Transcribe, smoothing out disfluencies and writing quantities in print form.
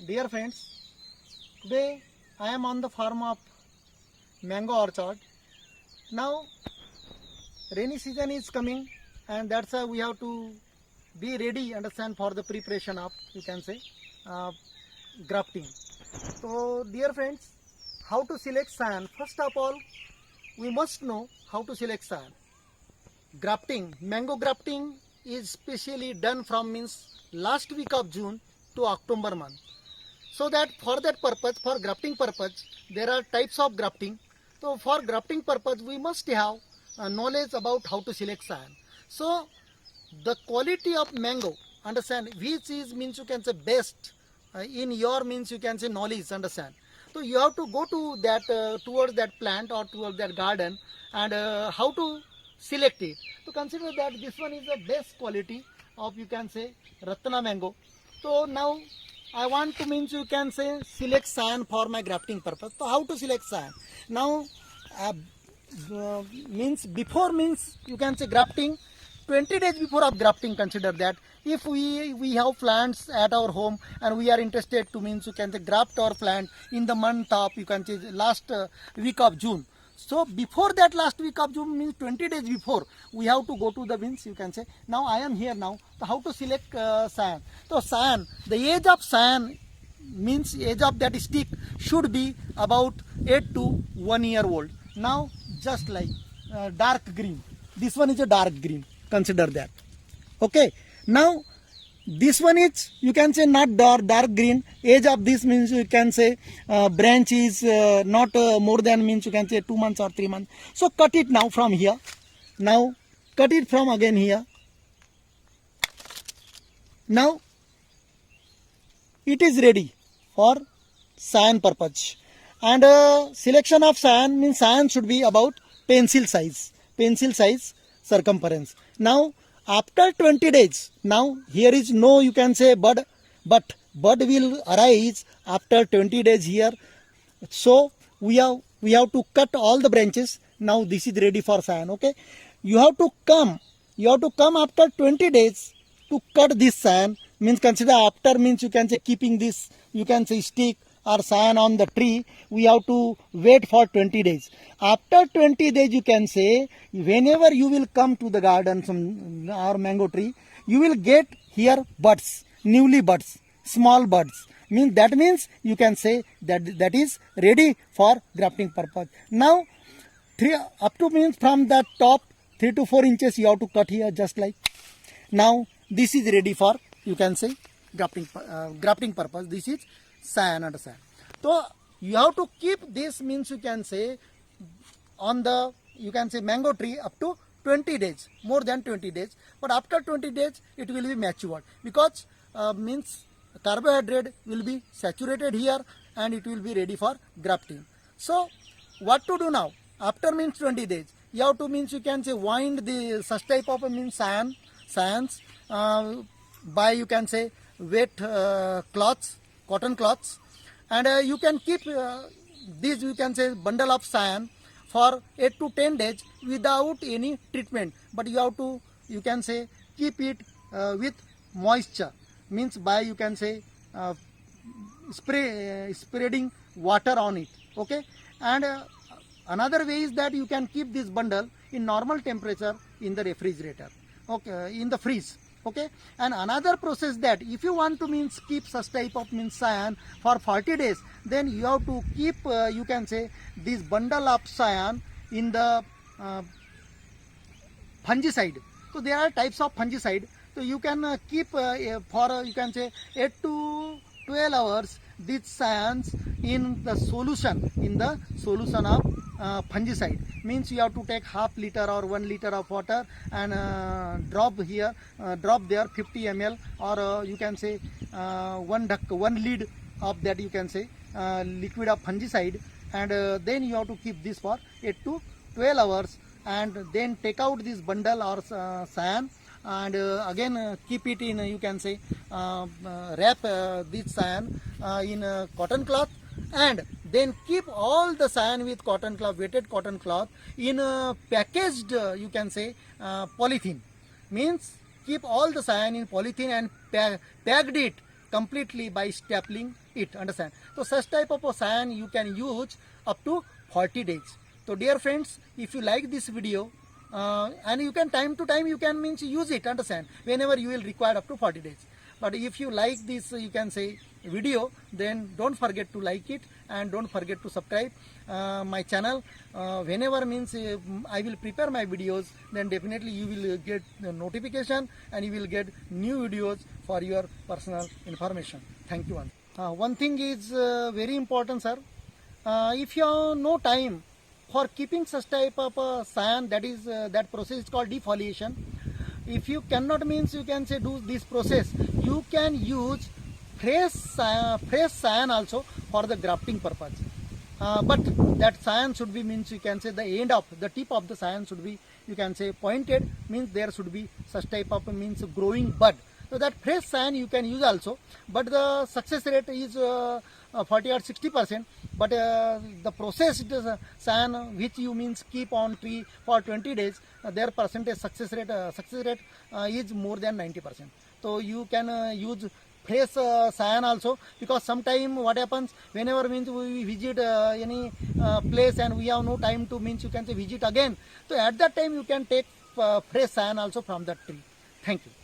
Dear friends, today I am on the farm of mango orchard. Now rainy season is coming and that's why we have to be ready, understand, for the preparation of, you can say, uh, grafting. So dear friends, how to select scion? First of all, we must know how to select scion. Grafting, mango grafting is specially done from means last week of June to October month. So that for that purpose, for grafting purpose, there are types of grafting. So for grafting purpose, we must have knowledge about how to select scion. So the quality of mango, understand, which is means you can say best in your means you can say knowledge, understand. So you have to go to that towards that plant or towards that garden and how to select it. So consider that this one is the best quality of, you can say, Ratna mango. So now I want to means you can say select scion for my grafting purpose. So how to select scion? Now means before means you can say grafting, 20 days before of grafting, consider that if we have plants at our home and we are interested to means you can say graft our plant in the month of, you can say, last week of June. So before that last week of June means 20 days before we have to go to the means you can say. Now I am here now. So how to select scion? So scion, the age of scion means age of that stick should be about 8 to 1 year old. Now just like dark green. This one is a dark green. Consider that. Okay. Now this one is, you can say, not dark green. Age of this means you can say branch is not more than means you can say 2 months or 3 months. So cut it now from here. Now cut it from again here. Now it is ready for scion purpose. And selection of scion means scion should be about pencil size circumference. Now after 20 days, now here is no, you can say, bud, but bud will arise after 20 days here. So we have to cut all the branches. Now this is ready for scion. Okay, you have to come after 20 days to cut this scion. Means consider after means you can say keeping this, you can say, stick or scion on the tree, we have to wait for 20 days. After 20 days, you can say, whenever you will come to the garden from our mango tree, you will get here buds, newly buds, small buds. That means you can say that is ready for grafting purpose. Now, up to means from the top 3 to 4 inches you have to cut here just like. Now this is ready for, you can say, grafting purpose. This is scion, understand. So you have to keep this means you can say on the, you can say, mango tree up to 20 days, more than 20 days. But after 20 days it will be matured because means carbohydrate will be saturated here and it will be ready for grafting. So what to do now? After means 20 days, you have to means you can say wind the such type of means scions by, you can say, wet cloths, cotton cloths, and you can keep this, you can say, bundle of scion for 8 to 10 days without any treatment. But you have to, you can say, keep it with moisture, means by, you can say, spreading water on it. Okay, and another way is that you can keep this bundle in normal temperature in the refrigerator. Okay, in the freeze. Okay, and another process that if you want to means keep such type of means scion for 40 days, then you have to keep you can say this bundle of scion in the fungicide. So there are types of fungicide. So you can keep for you can say 8 to 12 hours these scions in the solution of fungicide. Means you have to take half liter or 1 liter of water and drop there 50 ml or you can say one lid of that, you can say, liquid of fungicide, and then you have to keep this for 8 to 12 hours and then take out this bundle or scion and again keep it in, you can say, wrap this scion in cotton cloth and then keep all the scion with cotton cloth, wetted cotton cloth in packaged, you can say, polythene. Means keep all the scion in polythene and packed it completely by stapling it, understand. So such type of a cyan you can use up to 40 days. So dear friends, if you like this video, and you can time to time you can means use it, understand, whenever you will require up to 40 days. But if you like this, you can say video, then don't forget to like it and don't forget to subscribe my channel. Whenever means I will prepare my videos, then definitely you will get the notification and you will get new videos for your personal information. Thank you. One thing is very important, sir. If you have no time for keeping such type of cyan, that is that process is called defoliation. If you cannot means you can say do this process, you can use fresh cyan also for the grafting purpose. But that cyan should be means you can say the tip of the cyan should be you can say pointed, means there should be such type of means growing bud. So that fresh cyan you can use also, but the success rate is 40 or 60%. But the processed cyan which you means keep on tree for 20 days, their percentage success rate is more than 90%. So you can use fresh cyan also, because sometime what happens, whenever means we visit any place and we have no time to means you can say visit again, so at that time you can take fresh cyan also from that tree. Thank you.